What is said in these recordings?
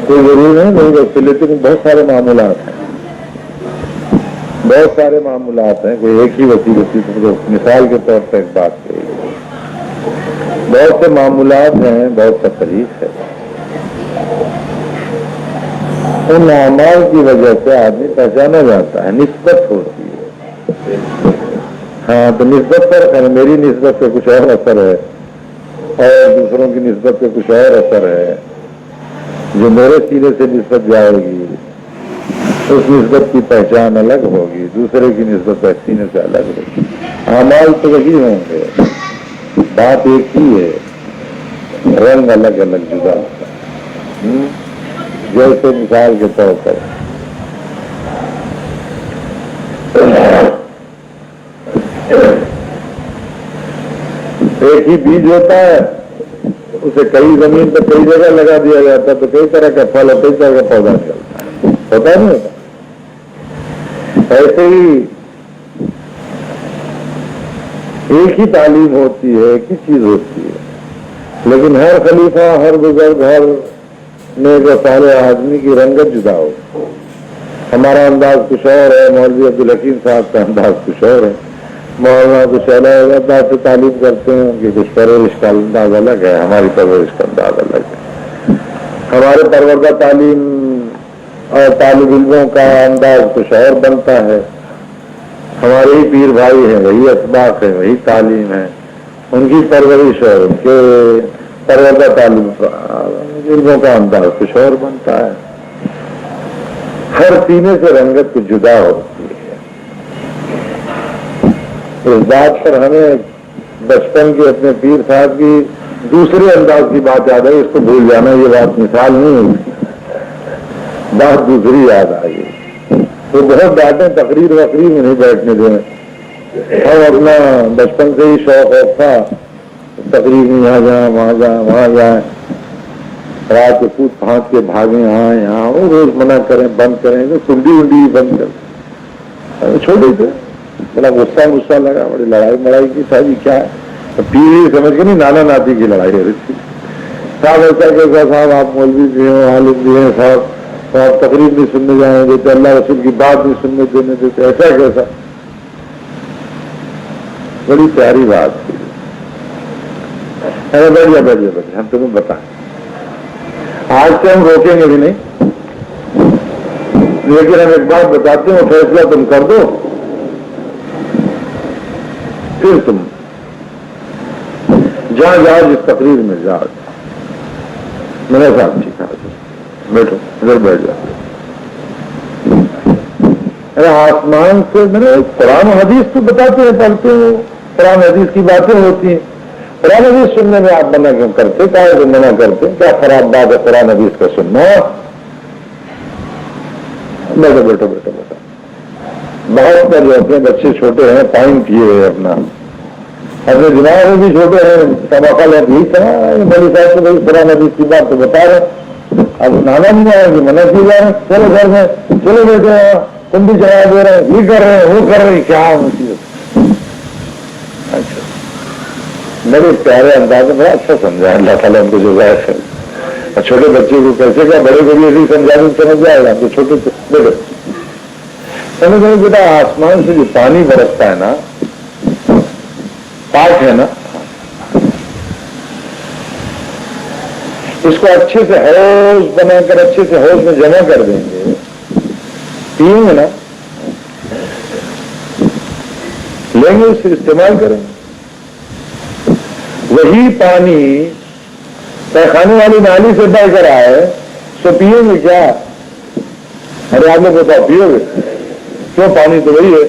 کوئی ضرور نہیں نہیں رکھتے، لیکن بہت سارے معاملات ہیں، بہت سارے معاملات ہیں، کوئی ایک ہی وسیلے سے مثال کے طور پر ایک بات کہی، بہت سے معاملات ہیں، بہت سا طریق ہے، ان اعمال کی وجہ سے آدمی پہچانا جاتا ہے، نسبت ہوتی ہے۔ ہاں تو نسبت پر میری نسبت پہ کچھ اور اثر ہے اور دوسروں کی نسبت پہ کچھ اور اثر ہے، جو میرے سینے سے نسبت جائے گی اس نسبت کی پہچان الگ ہوگی، دوسرے کی نسبت سینے سے الگ ہوگی، اعمال تو وہی ہوں گے، بات ایک ہی ہے، رنگ الگ الگ جدا ہوتا ہے۔ جیسے مثال کے طور پر ایک ہی بیج ہوتا ہے، اسے کئی زمین پر کئی جگہ لگا دیا جاتا ہے تو کئی طرح کا پھل اور کئی طرح کا پودا چلتا ہے، ہوتا نہیں ہوتا؟ ایسے ہی ایک ہی تعلیم ہوتی ہے، ایک ہی چیز ہوتی ہے، لیکن ہر خلیفہ، ہر بزرگ، ہر نیک و صالح اعظمی کی رنگت جدا ہو۔ ہمارا انداز کچھ اور ہے، مولوی عبدالحکیم صاحب کا انداز کچھ اور ہے، مولانا کچھ الگ انداز سے تعلیم کرتے ہیں کہ کچھ پرورش کا انداز الگ ہے، ہماری پرورش کا انداز الگ ہے، ہمارے پروردہ تعلیم اور طالب علموں کا انداز کچھ اور بنتا ہے، ہمارے ہی پیر بھائی ہیں، وہی اسباق ہے، وہی تعلیم ہے، ان کی پرورش اور ان کے پروردہ تعلیم علموں کا انداز کچھ اور بنتا ہے، ہر سینے سے رنگت کچھ جدا ہوتی ہے۔ اس بات پر ہمیں بچپن کے اپنے پیر صاحب کی دوسرے انداز کی بات یاد آئی، اس کو بھول جانا یہ بات مثال نہیں ہوئی، بات دوسری یاد آ گئی، وہ بہت ڈانٹیں، تقریر وقریر میں نہیں بیٹھنے دیں، اور اپنا بچپن سے ہی شوق تھا تقریر میں یہاں جائیں وہاں جائیں وہاں جائیں، رات کو کود پھانک کے بھاگیں یہاں یہاں، وہ روز منع کریں بند کریں، تو کنڈی ونڈی بند کر چھوٹے تھے، بڑا غصہ لگا، بڑی لڑائی کی تھا جی، کیا ہے پیر سمجھ کے نہیں، نانا ناتی کی لڑائی ہو رہی تھی، صاحب ایسا کیسا، صاحب آپ مولوی بھی ہیں، عالم بھی ہیں، صاحب آپ تقریر نہیں سننے جانے دیتے، اللہ رسول کی بات نہیں سننے دینے دیتے، ایسا کیسا، بڑی پیاری بات تھی۔ ارے بیٹھے ہم تمہیں بتائیں، آج سے ہم روکیں گے بھی نہیں، لیکن ہم ایک بات بتاتے ہیں، فیصلہ تم کر دو، پھر تم جہاں جاؤ جس تقریر میں جاؤ، میرے ساتھ ٹھیک ہے، بیٹھو ادھر بیٹھ جاؤ۔ ارے آسمان سے میرے قرآن و حدیث تو بتاتے ہیں، پڑھتے ہو، قرآن حدیث کی باتیں ہوتی ہیں، قرآن حدیث سننے میں آپ منع کیوں کرتے؟ کیا منع کرتے؟ کیا خراب بات ہے قرآن حدیث کا سننا؟ بیٹھو بیٹھو بیٹھو بیٹھو، بہت کر جاتے ہیں، بچے چھوٹے ہیں، ٹائم کیے ہوئے اپنا، اپنے دماغ میں بھی چھوٹے ہیں، سبق یہی تھا بڑی صاحب سے بھائی قرآن حدیث کی بات تو بتا رہے، اب نانا نہیں آئے گی، منع کی جا رہے، چلو گھر میں، چلو بیٹے تم بھی جواب دے رہے ہیں، یہ کر رہے ہیں وہ کر رہے ہیں، کیا مصیبت؟ اچھا میرے پیارے انداز میں بڑا اچھا سمجھا، اللہ تعالیٰ ان کو جو ظاہر ہے، اور چھوٹے بچے کو کیسے کیا، بڑے کو بھی ایسی سمجھا سمجھ جائے گا، تو چھوٹے بیٹے سمجھ گئے بیٹا، آسمان سے جو پانی برستا ہے نا، پاک ہے نا، اس کو اچھے سے حوض بنا کر اچھے سے حوض میں جمع کر دیں گے، پیئیں گے نا، لیں گے اس سے استعمال کریں گے، وہی پانی پیخانے والی نالی سے بہ کر آئے سو پیئیں گے کیا؟ ارے آپ نے بتاؤ پیو گے کیوں؟ پانی تو وہی ہے،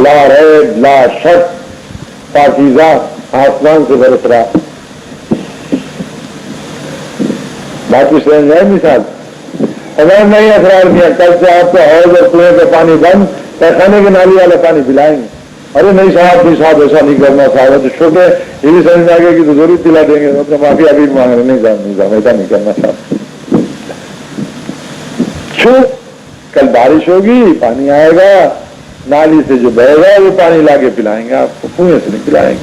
لا ریب لا شک پاکیزہ آسمان سے برس رہا، بات کچھ سمجھ جائے مثال؟ اگر نہیں اسرار کیا، کل سے آپ کو حوض اور کنویں کا پانی بند، پیخانے کے نالی والا پانی پلائیں گے۔ ارے نہیں صاحب ایسا نہیں کرنا صاحب، تو چھوٹے یہ بھی سمجھ میں آ گیا کہ تو ضرور پلا دیں گے، اپنے معافی ابھی مانگ رہے، نہیں صاحب ایسا نہیں کرنا صاحب، کیوں؟ کل بارش ہوگی، پانی آئے گا نالی سے جو بہے گا وہ پانی لا کے پلائیں گے آپ کو، کنویں سے نہیں پلائیں گے۔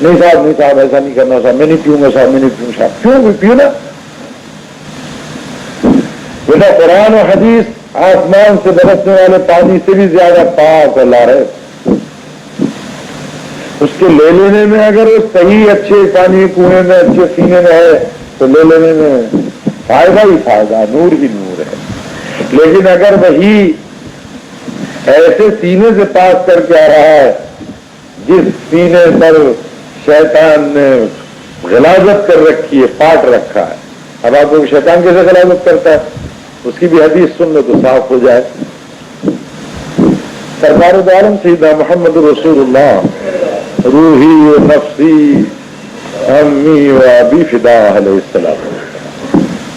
نہیں صاحب ایسا نہیں کرنا صاحب، میں نہیں پیوں گا صاحب، میں نہیں پیوں صاحب، کیوں بھی پیو نا، بیٹا قرآن و حدیث آسمان سے برسنے والے پانی سے بھی زیادہ پاک اور لارے، اس کے لے لینے میں اگر وہ صحیح اچھے پانی کنویں میں اچھے سینے میں ہے تو لے لینے میں فائدہ ہی فائدہ، نور ہی نور ہے. لیکن اگر وہی ایسے سینے سے پاس کر کے آ رہا ہے جس سینے پر شیطان نے غلاظت کر رکھی ہے، پاٹ رکھا ہے، اب آپ کو شیطان کیسے غلاظت کرتا ہے اس کی بھی حدیث سن لو تو صاف ہو جائے. سرکار دو عالم سیدنا محمد رسول اللہ روحی و نفسی امی و ابی فدا علیہ السلام،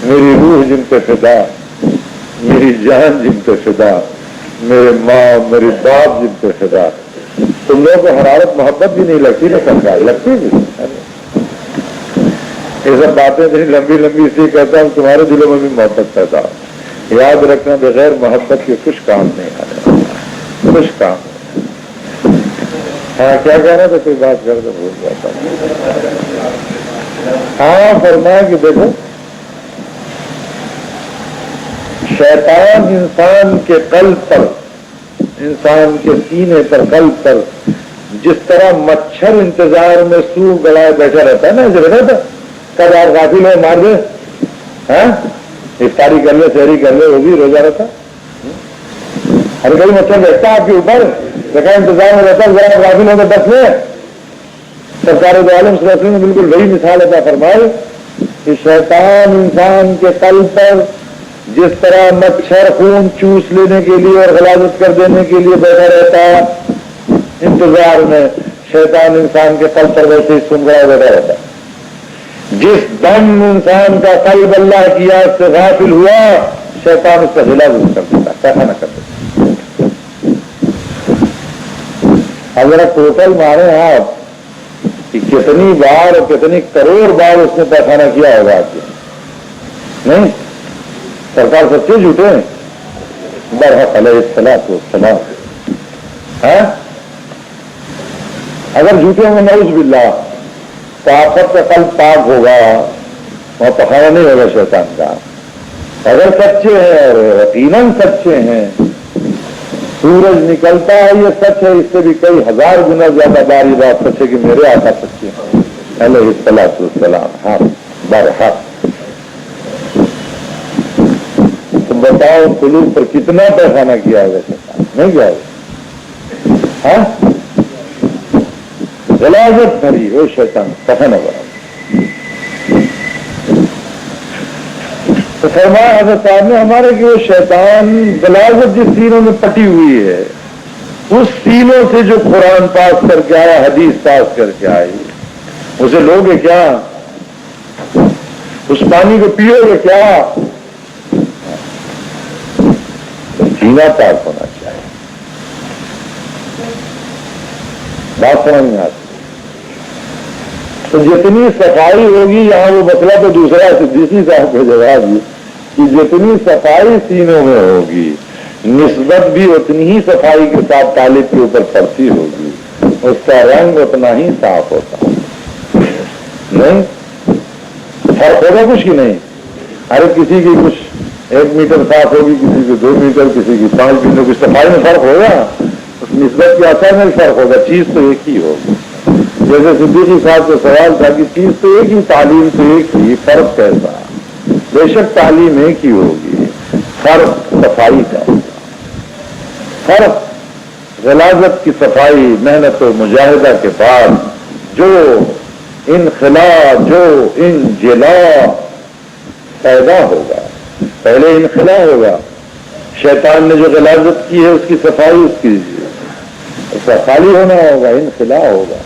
میری روح جن پہ فدا، میری جان جن پہ فدا، میرے ماں میری باپ جن پہ فدا. تم لوگوں کو حرارت محبت بھی نہیں لگتی نا سرکار؟ لگتی بھی. یہ سب باتیں اتنی لمبی لمبی اس لیے کہتا ہوں تمہارے دلوں میں بھی محبت پیدا ہو. یاد رکھنا بغیر محبت کے کچھ کام نہیں آ رہا، کچھ کام. ہاں کیا کہہ رہا تھا؟ کوئی بات کر تو بھول جاتا ہوں. ہاں فرمایا کہ دیکھو شیطان انسان کے قلب پر، انسان کے سینے پر، قلب پر جس طرح مچھر انتظار میں سو گڑائے بیٹھا رہتا ہے نا، ایسے بیٹھا تھا کب آپ غافل ہے مار دے، ہاں افطاری کر لے، سحری کر لے، وہ بھی روزہ رہتا. ہر کوئی مچھر بیٹھتا آپ کے اوپر، دیکھا انتظار میں رہتا، ذرا غافل ہو تو بس میں. سرکار دو عالم صلی اللہ علیہ وسلم نے بالکل وہی مثال عطا فرمائی کہ شیطان انسان کے قلب پر جس طرح مچھر خون چوس لینے کے لیے اور غلاظت کر دینے کے لیے بیٹھا رہتا ہے انتظار میں، شیطان انسان کے قلب پر ویسے ہی سنگڑا بیٹھا رہتا ہے. جس دم انسان کا قلب اللہ کی یاد سے غافل ہوا، شیطان اس کا غلاظت کر دیتا، پیخانہ کر دیتا. اگر ٹوٹل مارے آپ کہ کتنی بار اور کتنی کروڑ بار اس نے پیخانہ کیا ہوگا آپ کے، نہیں؟ سرکار سچے جھوٹے ہیں؟ برحق علیہ الصلوۃ والسلام. اگر جھوٹے ہوں گے نعوذ باللہ تو آفت کا قلب پاک ہوگا، وہاں پخانا نہیں ہوگا شیطان کا. اگر سچے ہیں اور یقیناً سچے ہیں، سورج نکلتا ہے یہ سچ ہے، اس سے بھی کئی ہزار گنا زیادہ باری بات سچ ہے کہ میرے آقا سچے ہیں علیہ الصلوۃ والسلام. ہاں برحق. تم بتاؤ قلوب پر کتنا پیخانہ کیا ہوگا شیطان؟ نہیں کیا ہوگا؟ ہاں غلاظت بھری وہ شیطان پخانا بڑا. تو فرمایا حضرت صاحب نے ہمارے کہ وہ شیطان غلاظت جس سینوں میں پٹی ہوئی ہے، اس سینوں سے جو قرآن پاس کر کے آیا، حدیث پاس کر کے آئی، اسے لوگے کیا؟ اس پانی کو پیو گے کیا؟ سینہ پاک ہونا چاہیے. بات سمجھ میں آتی. تو جتنی صفائی ہوگی، یہاں وہ مسئلہ تو دوسرا صدیقی صاحب کا جواب ہے کہ جتنی صفائی سینوں میں ہوگی نسبت بھی اتنی ہی صفائی کے ساتھ طالب کے اوپر پڑتی ہوگی، اس کا رنگ اتنا ہی صاف ہوتا. نہیں فرق ہوگا کچھ کی نہیں. ہر کسی کی کچھ 1 میٹر صاف ہوگی، کسی کی 2 میٹر، کسی کی 5 میٹر. کچھ صفائی میں فرق ہوگا، اس نسبت کے اثر میں فرق ہوگا، چیز تو ایک ہی ہوگی. جیسے صدیقی صاحب کا سوال تھا کہ چیز تو ایک ہی، تعلیم تو ایک ہی، فرق کیسا؟ بے شک تعلیم ایک ہی ہوگی، فرق صفائی کا ہوگا. فرق غلاظت کی صفائی، محنت و مجاہدہ کے بعد جو انخلا، جو انجلا پیدا ہوگا. پہلے انخلا ہوگا، شیطان نے جو غلاظت کی ہے اس کی صفائی، اس کا خالی ہونا ہوگا، انخلا ہوگا.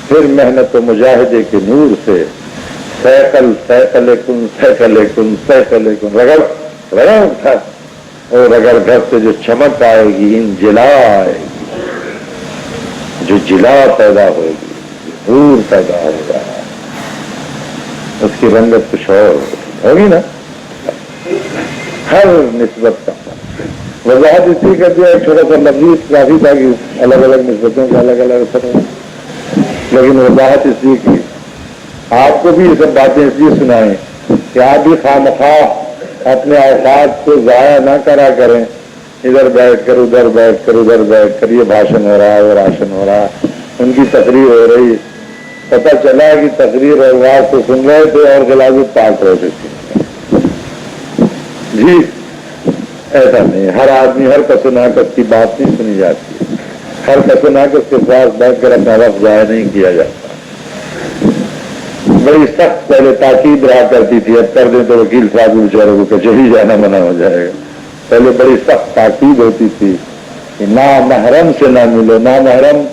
پھر محنت و مجاہدے کے نور سے سیکل کن رگڑ اٹھا، اور رگڑ گھر سے جو چمک آئے گی، انجلا آئے گی، جو جلا پیدا ہوگی، نور پیدا ہوگا، اس کی رنگت کچھ اور ہوگی نا. ہر نسبت کا وضاحت اس لیے کر دیا، ایک چھوٹا سا لفظ کافی تھا کہ الگ الگ نسبتوں کا الگ الگ اثر ہے، لیکن وضاحت اس لیے کی آپ کو بھی یہ سب باتیں اس لیے سنائیں کہ آپ بھی خواہ مخواہ اپنے اوقات کو ضائع نہ کرا کریں، ادھر بیٹھ کر ادھر بیٹھ کر ادھر بیٹھ کر یہ بھاشن ہو رہا ہے وہ راشن ہو رہا، ان کی تقریر ہو رہی، پتہ چلا کہ تقریر اور بات کو سن رہے تھے اور غلاظت پاک رہے تھے. جی ایسا نہیں، ہر آدمی ہر کس و ناقص کی بات نہیں سنی جاتی، ہر کس و ناقص کے پاس بیٹھ کر اپنا وقت ضائع نہیں کیا جاتا. بڑی سخت پہلے تاکید رہا کرتی تھی، اب کر دیں تو وکیل صاحب بیچاروں کو کچہری جانا منع ہو جائے گا. پہلے بڑی سخت تاکید ہوتی تھی کہ نامحرم سے نہ ملو. نامحرم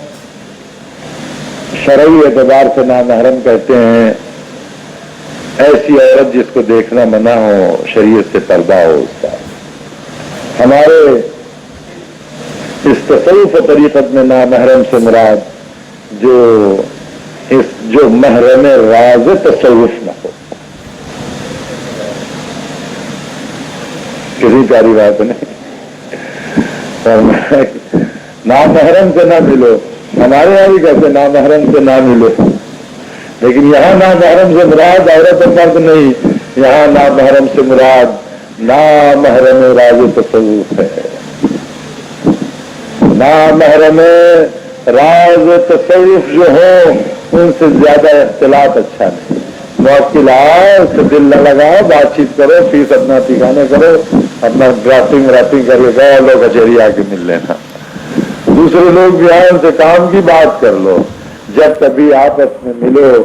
شرعی اعتبار سے نامحرم کہتے ہیں ایسی عورت جس کو دیکھنا منع ہو، شریعت سے پردہ ہو اس کا. ہمارے اس تصوف و طریقت میں نامحرم سے مراد جو محرم راز تصوف نہ ہو. کسی پیاری بات نہیں، نامحرم سے نہ ملو. ہمارے یہاں بھی کہتے نامحرم سے نہ ملو، لیکن یہاں نامحرم سے مراد عورت و مرد نہیں، یہاں نامحرم سے مراد نامحرم راز تصوف ہے. نامحرم راز تصوف جو ہو ان سے زیادہ اختلاط اچھا نہیں. موکل آؤ اس سے دل نہ لگاؤ، بات چیت کرو، فیس اپنا ٹھکانے کرو، اپنا ڈرافٹنگ ورافٹنگ کر کے گئے لوگ کچہری آ کے مل لینا. دوسرے لوگ بھی آئے ان سے کام کی بات کر لو. جب کبھی آپس میں ملو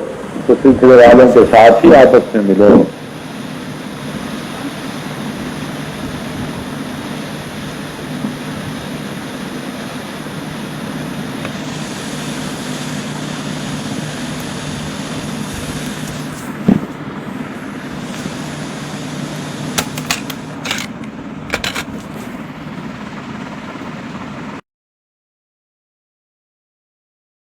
تو سلسلے والوں کے ساتھ ہی آپس میں ملو.